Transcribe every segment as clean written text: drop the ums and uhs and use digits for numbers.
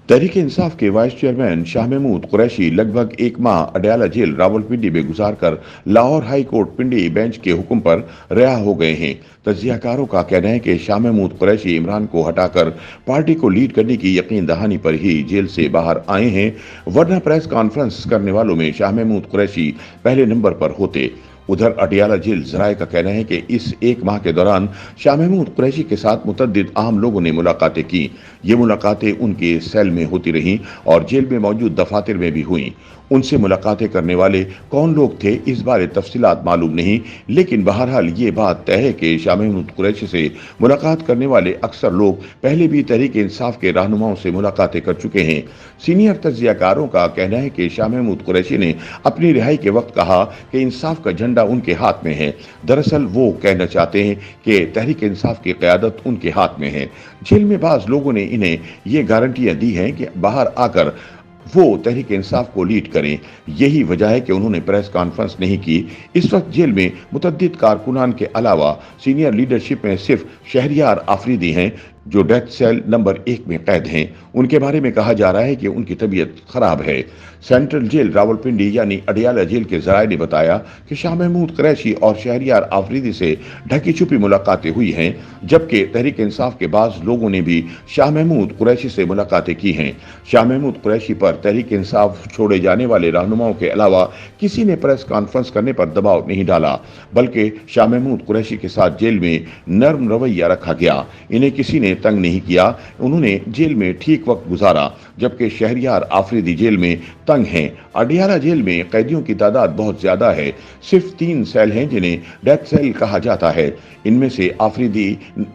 तहरीक इंसाफ के vice chairman Shah Mahmood Qureshi लगभग एक माह अडयाला जेल रावलपिंडी में गुजारकर लाहौर हाई कोर्ट पिंडी बेंच के हुक्म पर रिहा हो गए हैं। तजियाकारों का कहना है कि शाह महमूद कुरैशी इमरान को हटाकर पार्टी को लीड करने की यकीन दहानी पर ही जेल से बाहर आए हैं, वरना प्रेस कॉन्फ्रेंस करने वालों में शाह महमूद कुरैशी पहले नंबर पर होते। उधर अडयाला जेल जराये का कहना है कि इस एक माह के दौरान शाह महमूद कुरैशी के साथ मुतअद्दिद आम लोगों ने मुलाकातें की। ये मुलाकातें उनके सेल में होती रहीं और जेल में मौजूद दफातर में भी हुई। उनसे मुलाकातें करने वाले कौन लोग थे इस बारे तफसीलात मालूम नहीं, लेकिन बहरहाल ये बात तय है कि शाह महमूद कुरैशी से मुलाकात करने वाले अक्सर लोग पहले भी तहरीक इंसाफ के रहनुमाओं से मुलाकातें कर चुके हैं। सीनियर तजियाकारों का कहना है कि शाह महमूद कुरैशी ने अपनी रिहाई के वक्त कहा कि इंसाफ का झंडा उनके हाथ में है। दरअसल वो कहना चाहते हैं कि तहरीक इंसाफ की क़यादत उनके हाथ में है। जेल में बाज़ लोगों ने इन्हें ये गारंटियां दी हैं कि बाहर आकर वो तहरीक इंसाफ को लीड करें। यही वजह है कि उन्होंने प्रेस कॉन्फ्रेंस नहीं की। इस वक्त जेल में मुतअद्दिद कारकुनान के अलावा सीनियर लीडरशिप में सिर्फ शहरियार आफरीदी हैं जो डेथ सेल नंबर 1 में कैद हैं। उनके बारे में कहा जा रहा है कि उनकी तबीयत खराब है। सेंट्रल जेल रावलपिंडी यानी अडयाला जेल के जराये ने बताया कि शाह महमूद कुरैशी और शहरियार आफरीदी से ढकी छुपी मुलाकातें हुई हैं, जबकि तहरीक इंसाफ के बाज़ लोगों ने भी शाह महमूद कुरैशी से मुलाकातें की हैं। शाह महमूद कुरैशी पर तहरीक इंसाफ छोड़े जाने वाले रहनुमाओं के अलावा किसी ने प्रेस कॉन्फ्रेंस करने पर दबाव नहीं डाला, बल्कि शाह महमूद कुरैशी के साथ जेल में नर्म रवैया रखा गया। इन्हें किसी ने तंग नहीं किया। उन्होंने जेल में ठीक वक्त गुजारा, जबकि शहरियार आफरीदी जेल में तंग हैं। अडयाला जेल में कैदियों की तादाद बहुत ज्यादा है। सिर्फ 3 सेल हैं जिन्हें डेथ सेल कहा जाता है। इनमें से आफरीदी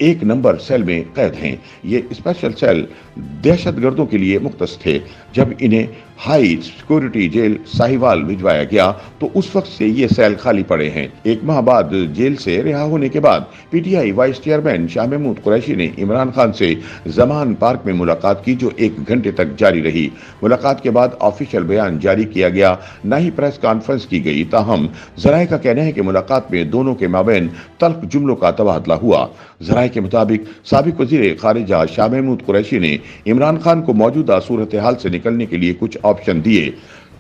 1 नंबर सेल में कैद हैं। ये स्पेशल सेल दहशतगर्दों के लिए मुख्तस थे। जब इन्हें हाई सिक्योरिटी जेल साहिवाल भिजवाया गया तो उस वक्त से ये सेल खाली पड़े हैं। एक माह बाद जेल से रिहा होने के बाद पीटीआई वाइस चेयरमैन शाह महमूद कुरैशी ने इमरान खान से जमान पार्क में मुलाकात की, जो 1 घंटे तक जारी रही। मुलाकात के बाद ऑफिशियल बयान जारी किया गया, न ही प्रेस कॉन्फ्रेंस की गई। ताहम जराये का कहना है कि मुलाकात में दोनों के माबैन तल्ख जुमलों का तबादला हुआ। जराये के मुताबिक साबिक वज़ीर खारिजा शाह महमूद कुरैशी ने इमरान खान को मौजूदा सूरत हाल से निकलने के लिए कुछ ऑप्शन दिए।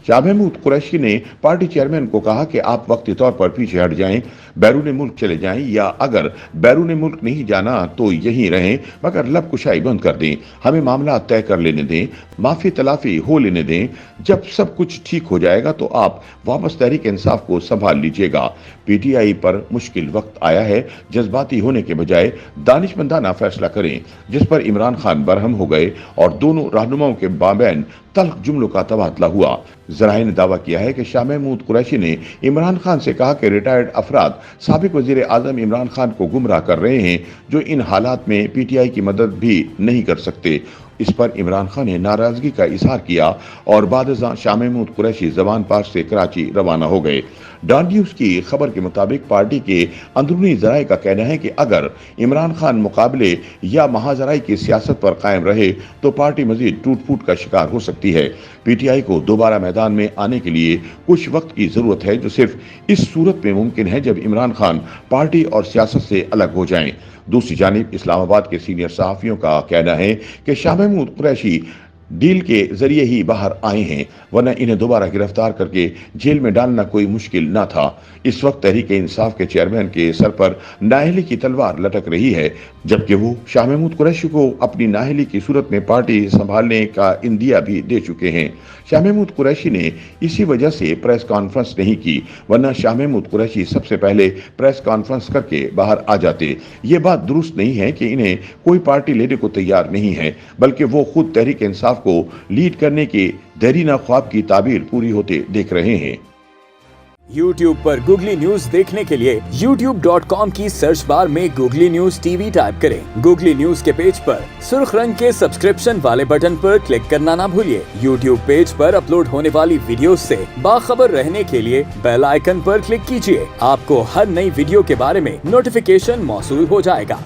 शाह महमूद कुरैशी ने पार्टी चेयरमैन को कहा कि आप वक्ती तौर पर पीछे हट जाएं, बैरून मुल्क चले जाएं, या अगर बैरून मुल्क नहीं जाना तो यहीं रहें, मगर लब कुशाई बंद कर दें। हमें मामला तय कर लेने दें, माफी तलाफी हो लेने दें। जब सब कुछ ठीक हो जाएगा तो आप वापस तहरीक इंसाफ को संभाल लीजिएगा। पीटीआई पर मुश्किल वक्त आया है। जज्बाती होने के बजाय दानिशमंदाना फैसला करें, जिस पर इमरान खान बरहम हो गए और दोनों रहनुमाओं के माबैन तल्ख जुमलों का तबादला हुआ। जराये ने दावा किया है कि शाह महमूद कुरैशी ने इमरान खान से कहा कि रिटायर्ड अफराद साबिक वजीर आजम इमरान खान को गुमराह कर रहे हैं, जो इन हालात में पीटीआई की मदद भी नहीं कर सकते। इस पर इमरान खान ने नाराजगी का इजहार किया और बादशाह शाह महमूद कुरैशी जबान पार से कराची रवाना हो गए। डॉन न्यूज की खबर के मुताबिक पार्टी के अंदरूनी जराये का कहना है कि अगर इमरान खान मुकाबले या महाजराई की सियासत पर कायम रहे तो पार्टी मजीद टूट फूट का शिकार हो सकती है। पीटीआई को दोबारा मैदान में आने के लिए कुछ वक्त की जरूरत है, जो सिर्फ इस सूरत में मुमकिन है जब इमरान खान पार्टी और सियासत से अलग हो जाएं। दूसरी जानिब इस्लामाबाद के सीनियर सहाफियों का कहना है कि शाह महमूद कुरैशी डील के जरिए ही बाहर आए हैं, वरना इन्हें दोबारा गिरफ्तार करके जेल में डालना कोई मुश्किल न था। इस वक्त तहरीक इंसाफ के चेयरमैन के सर पर नाअहली की तलवार लटक रही है, जबकि वो शाह महमूद कुरैशी को अपनी नाअहली की सूरत में पार्टी संभालने का इंदिया भी दे चुके हैं। शाह महमूद कुरैशी ने इसी वजह से प्रेस कॉन्फ्रेंस नहीं की, वरना शाह महमूद कुरैशी सबसे पहले प्रेस कॉन्फ्रेंस करके बाहर आ जाते। ये बात दुरुस्त नहीं है कि इन्हें कोई पार्टी लेने को तैयार नहीं है, बल्कि वो खुद तहरीक इंसाफ को लीड करने के देरीना ख्वाब की ताबीर पूरी होते देख रहे हैं। YouTube पर गूगली न्यूज देखने के लिए youtube.com की सर्च बार में गूगली न्यूज टीवी टाइप करें। गूगली न्यूज के पेज पर सुर्ख रंग के सब्सक्रिप्शन वाले बटन पर क्लिक करना ना भूलिए। YouTube पेज पर अपलोड होने वाली वीडियोस से बाखबर रहने के लिए बेल आइकन पर क्लिक कीजिए। आपको हर नई वीडियो के बारे में नोटिफिकेशन मौसूल हो जाएगा।